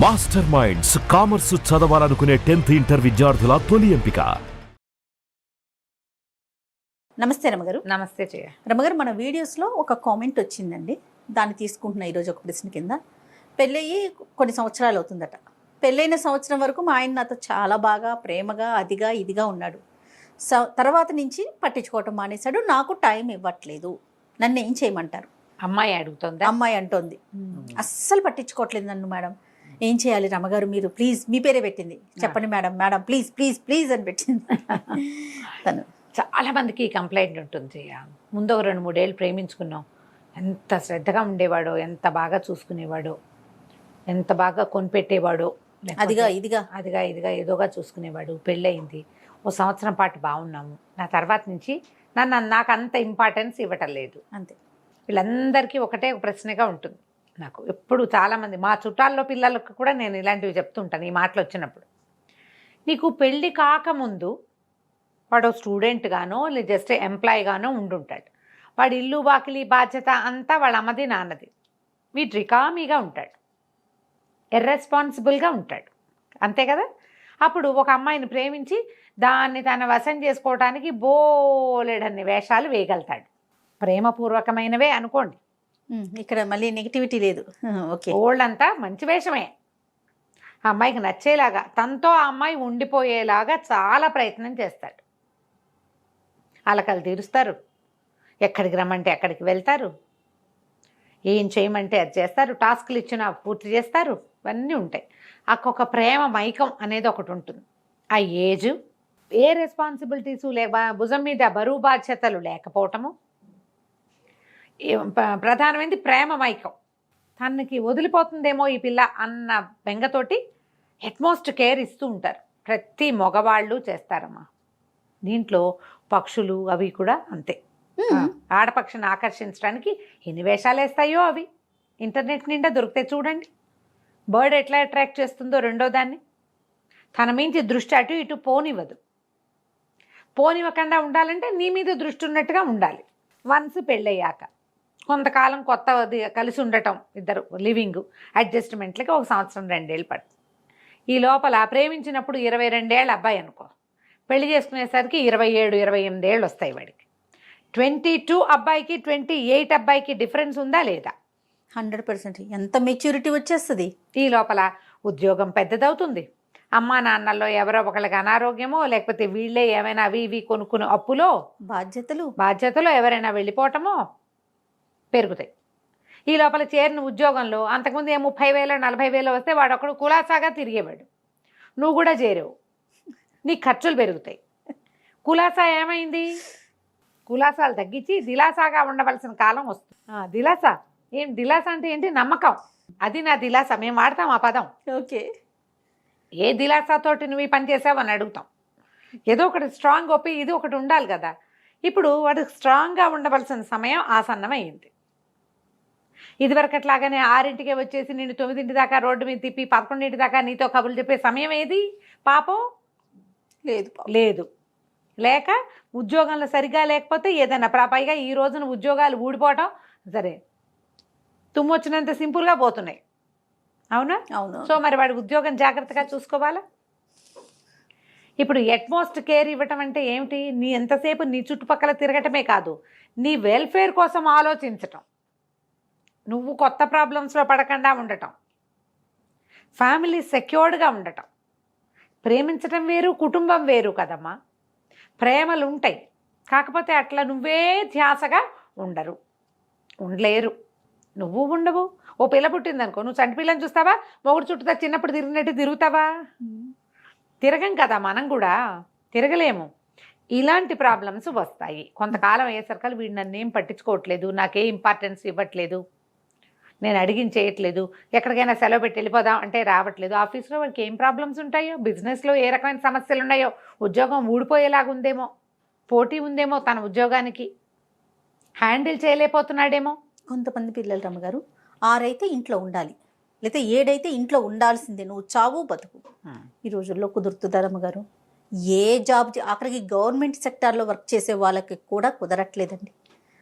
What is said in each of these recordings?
Master minds commerce చదవాలనుకునే 10th inter విద్యార్థుల తొలి ఎంపిక. నమస్తే రమగారు. నమస్తే జయ. రమగారు, మన వీడియోస్లో ఒక కామెంట్ వచ్చిందండి, దాన్ని తీసుకుంటున్నా ఈరోజు ఒక ప్రశ్న కింద. పెళ్ళయ్యి కొన్ని సంవత్సరాలు అవుతుందట. పెళ్ళైన సంవత్సరం వరకు మా ఆయన నాతో చాలా బాగా ప్రేమగా అదిగా ఇదిగా ఉన్నాడు. తర్వాత నుంచి పట్టించుకోవటం మానేశాడు. నాకు టైం ఇవ్వట్లేదు, నన్ను ఏం చేయమంటారు? అమ్మాయి అడుగుతుందా? అమ్మాయి అంటోంది అస్సలు పట్టించుకోవట్లేదు నన్ను. మేడం ఏం చేయాలి రమగారు, మీరు ప్లీజ్, మీ పేరే పెట్టింది, చెప్పండి madam, madam please please please అని పెట్టింది తను. చాలా మందికి ఈ కంప్లైంట్ ఉంటుంది జయ. ముందు ఒక 2-3 ఏళ్ళు ప్రేమించుకున్నాం, ఎంత శ్రద్ధగా ఉండేవాడో, ఎంత బాగా చూసుకునేవాడో, ఎంత బాగా కొనిపెట్టేవాడో, అదిగా ఇదిగా అదిగా ఇదిగా ఏదోగా చూసుకునేవాడు. పెళ్ళయింది, ఓ సంవత్సరం పాటు బాగున్నాము, నా తర్వాత నుంచి నాకు అంత ఇంపార్టెన్స్ ఇవ్వటం లేదు. అంతే. వీళ్ళందరికీ ఒకటే ఒక ప్రశ్నగా ఉంటుంది నాకు. ఎప్పుడు చాలామంది మా చుట్టాల్లో పిల్లలకు కూడా నేను ఇలాంటివి చెప్తుంటాను ఈ మాటలు వచ్చినప్పుడు. నీకు పెళ్ళి కాకముందు వాడు స్టూడెంట్ గానో లేదా జస్ట్ ఎంప్లాయ్ గానో ఉండుంటాడు. వాడు ఇల్లు వాకిలి బాధ్యత అంతా వాళ్ళ అమ్మది నాన్నది. వీడు రికామీగా ఉంటాడు, ఇర్రెస్పాన్సిబుల్గా ఉంటాడు, అంతే కదా. అప్పుడు ఒక అమ్మాయిని ప్రేమించి దాన్ని తన వశం చేసుకోవడానికి బోలెడన్ని వేషాలు వేయగలుగుతాడు. ప్రేమపూర్వకమైనవే అనుకోండి, ఇక్కడ మళ్ళీ నెగిటివిటీ లేదు. ఓకే, ఓల్డంతా మంచి వేషమే. ఆ అమ్మాయికి నచ్చేలాగా, తనతో ఆ అమ్మాయి ఉండిపోయేలాగా చాలా ప్రయత్నం చేస్తాడు. అలకలు తీరుస్తారు, ఎక్కడికి రమ్మంటే అక్కడికి వెళ్తారు, ఏం చేయమంటే అది చేస్తారు, టాస్క్లు ఇచ్చినా పూర్తి చేస్తారు, ఇవన్నీ ఉంటాయి. ఒక ప్రేమ మైకం అనేది ఒకటి ఉంటుంది. ఆ ఏజ్, ఏ రెస్పాన్సిబిలిటీసు భుజం మీద బరువు బాధ్యతలు లేకపోవటము, ప్రధానమైనది ప్రేమ మైకం. తనకి వదిలిపోతుందేమో ఈ పిల్ల అన్న బెంగతోటి ఎట్మోస్ట్ కేర్ ఇస్తూ ఉంటారు. ప్రతి మగవాళ్ళు చేస్తారమ్మా. దీంట్లో పక్షులు అవి కూడా అంతే. ఆడపక్షిని ఆకర్షించడానికి ఎన్ని వేషాలు వేస్తాయో అవి ఇంటర్నెట్ నిండా దొరికితే చూడండి. బర్డ్ ఎట్లా అట్రాక్ట్ చేస్తుందో రెండో దాన్ని. తన మించి దృష్టి అటు ఇటు పోనివ్వదు. పోనివ్వకుండా ఉండాలంటే నీ మీద దృష్టి ఉన్నట్టుగా ఉండాలి. వన్స్ పెళ్ళయ్యాక కొంతకాలం కొత్తది కలిసి ఉండటం, ఇద్దరు లివింగ్ అడ్జస్ట్మెంట్లకి 1 సంవత్సరం 2 ఏళ్ళు పడుతుంది. ఈ లోపల ప్రేమించినప్పుడు 22 ఏళ్ళ అబ్బాయి అనుకో, పెళ్లి చేసుకునేసరికి 27-28 ఏళ్ళు వస్తాయి వాడికి. 22 అబ్బాయికి 28 అబ్బాయికి డిఫరెన్స్ ఉందా లేదా? 100%. ఎంత మెచ్యూరిటీ వచ్చేస్తుంది. ఈ లోపల ఉద్యోగం పెద్దదవుతుంది. అమ్మా నాన్నల్లో ఎవరో ఒకళ్ళకి అనారోగ్యమో, లేకపోతే వీళ్ళే ఏమైనా అవి ఇవి కొనుక్కుని అప్పులో బాధ్యతలో ఎవరైనా వెళ్ళిపోవటమో పెరుగుతాయి. ఈ లోపల చేరిన ఉద్యోగంలో అంతకుముందు 30,000-40,000 వస్తే వాడు ఒకడు కులాసాగా తిరిగేవాడు, నువ్వు కూడా చేరావు, నీ ఖర్చులు పెరుగుతాయి. కులాసా ఏమైంది? కులాసాలు తగ్గించి దిలాసాగా ఉండవలసిన కాలం వస్తుంది. దిలాసా దిలాసా అంటే ఏంటి? నమ్మకం. అది నా దిలాసా, మేము వాడతాం ఆ పదం. ఓకే, ఏ దిలాసాతోటి నువ్వు ఈ పని చేసావు అని అడుగుతాం. ఏదో ఒకటి స్ట్రాంగ్ ఒప్పి ఇది ఒకటి ఉండాలి కదా. ఇప్పుడు వాడు స్ట్రాంగ్గా ఉండవలసిన సమయం ఆసన్నమైంది. ఇదివరకట్లాగానే 6ంటికే వచ్చేసి నేను 9 దాకా రోడ్డు మీద తిప్పి 11 దాకా నీతో కబుర్లు చెప్పే సమయం ఏది? పాపం లేదు. లేక ఉద్యోగంలో సరిగా లేకపోతే ఏదైనా పైగా ఈ రోజున ఉద్యోగాలు ఊడిపోవటం సరే తుమ్మొచ్చినంత సింపుల్గా పోతున్నాయి, అవునా? అవును. సో మరి వాడి ఉద్యోగం జాగ్రత్తగా చూసుకోవాలా. ఇప్పుడు ఎట్మోస్ట్ కేర్ ఇవ్వటం అంటే ఏమిటి? నీ ఎంతసేపు నీ చుట్టుపక్కల తిరగటమే కాదు, నీ వెల్ఫేర్ కోసం ఆలోచించటం, నువ్వు కొత్త ప్రాబ్లమ్స్లో పడకుండా ఉండటం, ఫ్యామిలీ సెక్యూర్డ్గా ఉండటం. ప్రేమించటం వేరు, కుటుంబం వేరు కదమ్మా. ప్రేమలు ఉంటాయి, కాకపోతే అట్లా నువ్వే ధ్యాసగా ఉండలేరు. నువ్వు ఉండవు. ఓ పిల్ల పుట్టిందనుకో, నువ్వు చంటి పిల్లని చూస్తావా? మొగుడు చుట్టూ చిన్నప్పుడు తిరిగినట్టు తిరుగుతావా? తిరగం కదా, మనం కూడా తిరగలేము. ఇలాంటి ప్రాబ్లమ్స్ వస్తాయి. కొంతకాలం అయ్యేసరికి వీడు నన్ను ఏం పట్టించుకోవట్లేదు, నాకే ఇంపార్టెన్స్ ఇవ్వట్లేదు, నేను అడిగిన చేయట్లేదు, ఎక్కడికైనా సెలవు పెట్టి వెళ్ళిపోదాం అంటే రావట్లేదు. ఆఫీస్లో వాడికి ఏం ప్రాబ్లమ్స్ ఉంటాయో, బిజినెస్లో ఏ రకమైన సమస్యలు ఉన్నాయో, ఉద్యోగం ఊడిపోయేలాగుందేమో, పోటీ ఉందేమో, తన ఉద్యోగానికి హ్యాండిల్ చేయలేకపోతున్నాడేమో. కొంతమంది పిల్లలు రమ్మగారు 6 అయితే ఇంట్లో ఉండాలి, లేకపోతే 7 అయితే ఇంట్లో ఉండాల్సిందే, నువ్వు చావు బతుకు. ఈ రోజుల్లో కుదురుతుందా రమ్మగారు? ఏ జాబ్, ఆఖరికి గవర్నమెంట్ సెక్టార్లో వర్క్ చేసే వాళ్ళకి కూడా కుదరట్లేదండి.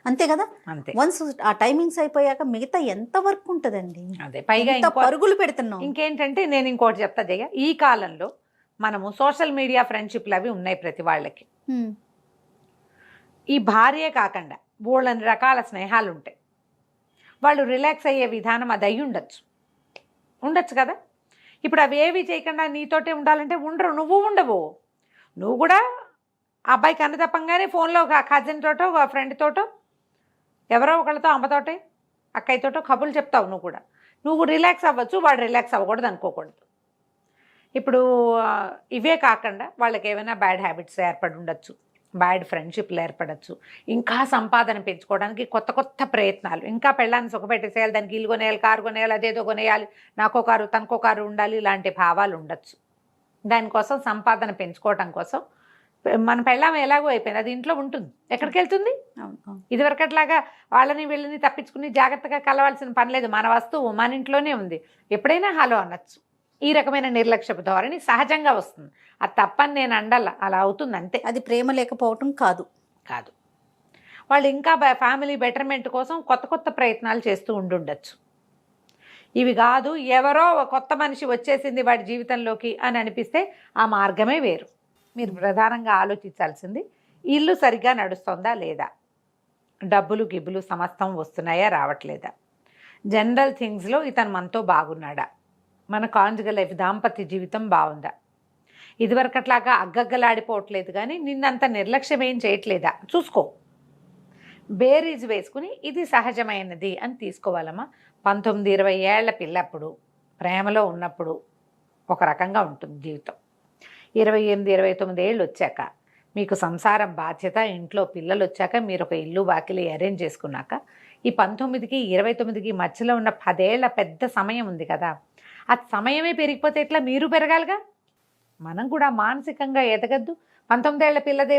అంతే కదా. అంతే. వన్స్ ఆ టైమింగ్స్ అయిపోయాక మిగతా ఎంత వర్క్ ఉంటుందండి. అదే పైగా ఎంత పరుగులు పెడుతున్నాం. ఇంకేంటంటే నేను ఇంకోటి చెప్తా జయ, ఈ కాలంలో మనము సోషల్ మీడియా ఫ్రెండ్షిప్లు అవి ఉన్నాయి ప్రతి వాళ్ళకి. ఈ భార్యే కాకుండా బోళ్ళని రకాల స్నేహాలు ఉంటాయి. వాళ్ళు రిలాక్స్ అయ్యే విధానం అది అయ్యి ఉండొచ్చు కదా. ఇప్పుడు అవి ఏవి చేయకుండా నీతోటే ఉండాలంటే ఉండరు, నువ్వు ఉండవు. నువ్వు కూడా అబ్బాయికి అన్న తప్పంగానే ఫోన్లో ఒక కజిన్ తోటో ఒక ఫ్రెండ్ తోటో ఎవరో ఒకళ్ళతో అమ్మతోటే అక్కయ్యతోటో కబుర్లు చెప్తావు. నువ్వు కూడా నువ్వు రిలాక్స్ అవ్వచ్చు, వాడు రిలాక్స్ అవ్వకూడదు అనుకోకూడదు. ఇప్పుడు ఇవే కాకుండా వాళ్ళకి ఏమైనా బ్యాడ్ హ్యాబిట్స్ ఏర్పడి ఉండొచ్చు, బ్యాడ్ ఫ్రెండ్షిప్లు ఏర్పడచ్చు, ఇంకా సంపాదన పెంచుకోవడానికి కొత్త కొత్త ప్రయత్నాలు, ఇంకా పెళ్ళాన్ని సుఖపెట్టేసేయాలి, దానికి ఇల్లు కొనేయాలి, కారు కొనేయాలి, అదేదో కొనేయాలి, నాకో కారు తనకో కారు ఉండాలి, ఇలాంటి భావాలు ఉండొచ్చు. దానికోసం సంపాదన పెంచుకోవటం కోసం మన పెళ్ళాం ఎలాగో అయిపోయింది, అది ఇంట్లో ఉంటుంది, ఎక్కడికి వెళ్తుంది? ఇదివరకట్లాగా వాళ్ళని వీళ్ళని తప్పించుకుని జాగ్రత్తగా కలవాల్సిన పని లేదు. మన వస్తువు మన ఇంట్లోనే ఉంది, ఎప్పుడైనా హలో అనొచ్చు. ఈ రకమైన నిర్లక్ష్యపు ధోరణి సహజంగా వస్తుంది. అది తప్పని నేను అండాల, అలా అవుతుంది అంతే. అది ప్రేమ లేకపోవటం కాదు. వాళ్ళు ఇంకా ఫ్యామిలీ బెటర్మెంట్ కోసం కొత్త కొత్త ప్రయత్నాలు చేస్తూ ఉండుండొచ్చు. ఇవి కాదు, ఎవరో కొత్త మనిషి వచ్చేసింది వాడి జీవితంలోకి అని అనిపిస్తే ఆ మార్గమే వేరు. మీరు ప్రధానంగా ఆలోచించాల్సింది ఇల్లు సరిగ్గా నడుస్తుందా లేదా, డబ్బులు గిబ్బులు సమస్తం వస్తున్నాయా రావట్లేదా, జనరల్ థింగ్స్లో ఇతను మనతో బాగున్నాడా, మన కాంజుగల్ లైఫ్ దాంపత్య జీవితం బాగుందా, ఇదివరకట్లాగా అగ్గగ్గలాడిపోవట్లేదు కానీ నిన్నంత నిర్లక్ష్యం ఏం చేయట్లేదా చూసుకో. బేరీజ్ వేసుకుని ఇది సహజమైనది అని తీసుకోవాలమ్మా. 19-20 ఏళ్ల పిల్లప్పుడు ప్రేమలో ఉన్నప్పుడు ఒక రకంగా ఉంటుంది జీవితం. 28-29 ఏళ్ళు వచ్చాక మీకు సంసారం బాధ్యత, ఇంట్లో పిల్లలు వచ్చాక మీరు ఒక ఇల్లు వాకిలి అరేంజ్ చేసుకున్నాక ఈ 19కి 29కి మధ్యలో ఉన్న 10 ఏళ్ల పెద్ద సమయం ఉంది కదా, ఆ సమయమే పెరిగిపోతే ఎట్లా? మీరు పెరగాలిగా. మనం కూడా మానసికంగా ఎదగద్దు. 19 ఏళ్ల పిల్లదే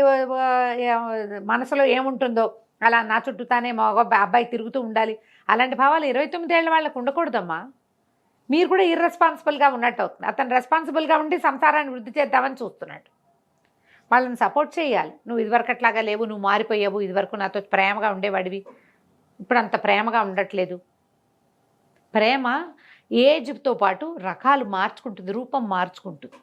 మనసులో ఏముంటుందో అలా నా చుట్టూ తానే మగ అబ్బాయి తిరుగుతూ ఉండాలి, అలాంటి భావాలు 29 ఏళ్ల వాళ్ళకు ఉండకూడదమ్మా. మీరు కూడా ఇర్రెస్పాన్సిబుల్గా ఉన్నట్టు అవుతుంది. అతను రెస్పాన్సిబుల్గా ఉండి సంసారాన్ని వృద్ధి చేద్దామని చూస్తున్నాడు. వాళ్ళని సపోర్ట్ చేయాలి. నువ్వు ఇదివరకట్లాగా లేవు, నువ్వు మారిపోయావు, ఇదివరకు నాతో ప్రేమగా ఉండేవాడివి, ఇప్పుడు అంత ప్రేమగా ఉండట్లేదు. ప్రేమ ఏజ్తో పాటు రకాలు మార్చుకుంటుంది, రూపం మార్చుకుంటుంది.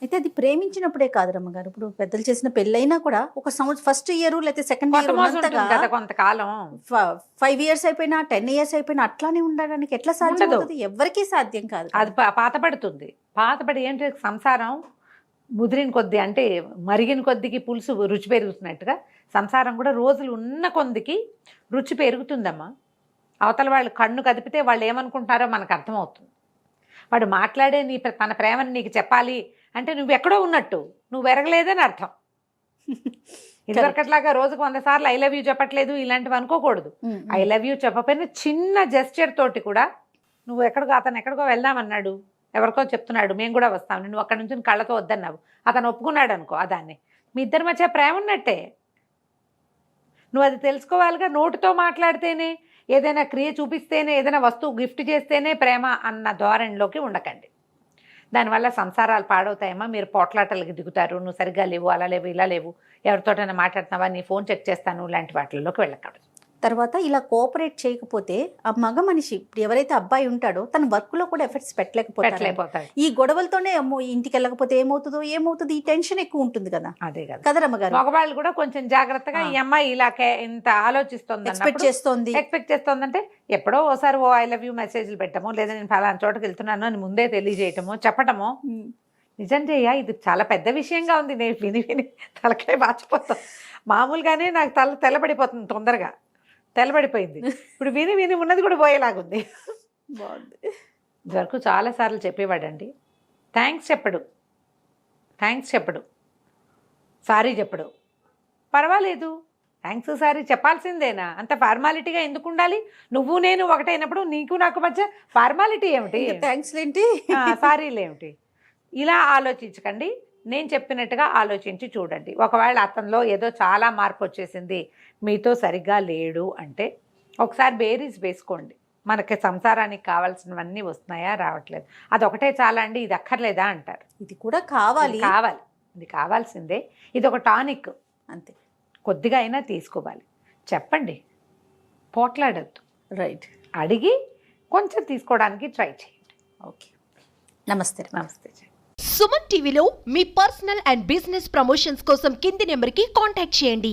అయితే అది ప్రేమించినప్పుడే కాదు రమ్మగారు, ఇప్పుడు పెద్దలు చేసిన పెళ్ళైనా కూడా ఒక సంవత్సరం ఫస్ట్ ఇయర్ లేకపోతే సెకండ్ ఇయర్ కొంతకాలం 5 years అయిపోయినా 10 years అయిపోయినా అట్లానే ఉండడానికి ఎట్లా సాధ్యం అవుతుంది? ఎవరికీ సాధ్యం కాదు. అది పాతపడుతుంది. పాతపడి ఏంటి, సంసారం ముదిరిన కొద్ది అంటే మరిగిన కొద్దికి పులుసు రుచి పెరుగుతున్నట్టుగా సంసారం కూడా రోజులు ఉన్న కొద్దికి రుచి పెరుగుతుందమ్మా. అవతల వాళ్ళు కన్ను కదిపితే వాళ్ళు ఏమనుకుంటారో మనకు అర్థమవుతుంది. వాడు మాట్లాడే తన ప్రేమని నీకు చెప్పాలి అంటే నువ్వు ఎక్కడో ఉన్నట్టు, నువ్వు ఎరగలేదని అర్థం. ఇదివరకట్లాగా రోజుకు 100 సార్లు ఐ లవ్ యూ చెప్పట్లేదు, ఇలాంటివి అనుకోకూడదు. ఐ లవ్ యూ చెప్పకపోయినా చిన్న జెస్చర్ తోటి కూడా నువ్వు అతను ఎక్కడికో వెళ్దామన్నాడు, ఎవరికో చెప్తున్నాడు మేము కూడా వస్తాం, నువ్వు అక్కడి నుంచి కళ్ళతో వద్దన్నావు, అతను ఒప్పుకున్నాడు అనుకో, దాన్ని మీ ఇద్దరి మధ్య ప్రేమ ఉన్నట్టే. నువ్వు అది తెలుసుకోవాలిగా. నోటితో మాట్లాడితేనే, ఏదైనా క్రియ చూపిస్తేనే, ఏదైనా వస్తువు గిఫ్ట్ చేస్తేనే ప్రేమ అన్న ధోరణిలోకి ఉండకండి. దానివల్ల సంసారాలు పాడవుతాయమ్మా. మీరు పోట్లాటలకి దిగుతారు, నువ్వు సరిగ్గా లేవు, అలా లేవు, ఇలా లేవు, ఎవరితోటైనా మాట్లాడుతున్నావా, నీ ఫోన్ చెక్ చేస్తాను, ఇలాంటి వాటిల్లోకి వెళ్ళకూడదు. తర్వాత ఇలా కోఆపరేట్ చేయకపోతే ఆ మగ మనిషి ఇప్పుడు ఎవరైతే అబ్బాయి ఉంటాడో తన వర్క్లో కూడా ఎఫర్ట్స్ పెట్టలేకపోతాడు. ఈ గొడవలతోనే అమ్మో ఇంటికి వెళ్ళకపోతే ఏమవుతుంది ఈ టెన్షన్ ఎక్కువ ఉంటుంది కదా. అదే కదా కదా రమ్మగారు. మగవాళ్ళు కూడా కొంచెం జాగ్రత్తగా ఈ అమ్మాయి ఇలా ఇంత ఆలోచిస్తుంది, ఎక్స్పెక్ట్ చేస్తోందంటే ఎప్పుడో ఓసారి ఓ ఐ లవ్ యూ మెసేజ్లు పెట్టమో, లేదా నేను ఫలానా చోటకి వెళ్తున్నాను అని ముందే తెలియజేయటమో చెప్పటమో. నిజం చెయ్య, ఇది చాలా పెద్ద విషయంగా ఉంది. నేను విని తలకాయ బాచిపోతాను. మామూలుగానే నాకు తెల్లబడిపోతుంది, తొందరగా తెల్లబడిపోయింది. ఇప్పుడు విని ఉన్నది కూడా పోయేలాగుంది. బాగుంది. ఇదివరకు చాలాసార్లు చెప్పేవాడండి, థ్యాంక్స్ చెప్పడు, సారీ చెప్పడు. పర్వాలేదు, థ్యాంక్స్ సారీ చెప్పాల్సిందేనా? అంత ఫార్మాలిటీగా ఎందుకు ఉండాలి? నువ్వు నేను ఒకటైనప్పుడు నీకు నాకు మధ్య ఫార్మాలిటీ ఏమిటి? థ్యాంక్స్ ఏంటి, సారీలు ఏమిటి? ఇలా ఆలోచించకండి. నేను చెప్పినట్టుగా ఆలోచించి చూడండి. ఒకవేళ అతనిలో ఏదో చాలా మార్పు వచ్చేసింది, మీతో సరిగ్గా లేడు అంటే ఒకసారి బేరీస్ వేసుకోండి. మనకి సంసారానికి కావాల్సినవన్నీ వస్తున్నాయా, రావట్లేదు, అదొకటే చాలా అండి, ఇది అక్కర్లేదా అంటారు. ఇది కూడా కావాలి, ఇది కావాల్సిందే. ఇది ఒక టానిక్ అంతే, కొద్దిగా అయినా తీసుకోవాలి. చెప్పండి, పోట్లాడద్దు, రైట్. అడిగి కొంచెం తీసుకోవడానికి ట్రై చేయండి. ఓకే, నమస్తే. నమస్తే. సుమన్ టీవీలో మీ పర్సనల్ అండ్ బిజినెస్ ప్రమోషన్స్ కోసం కింది నెంబర్కి కాంటాక్ట్ చేయండి.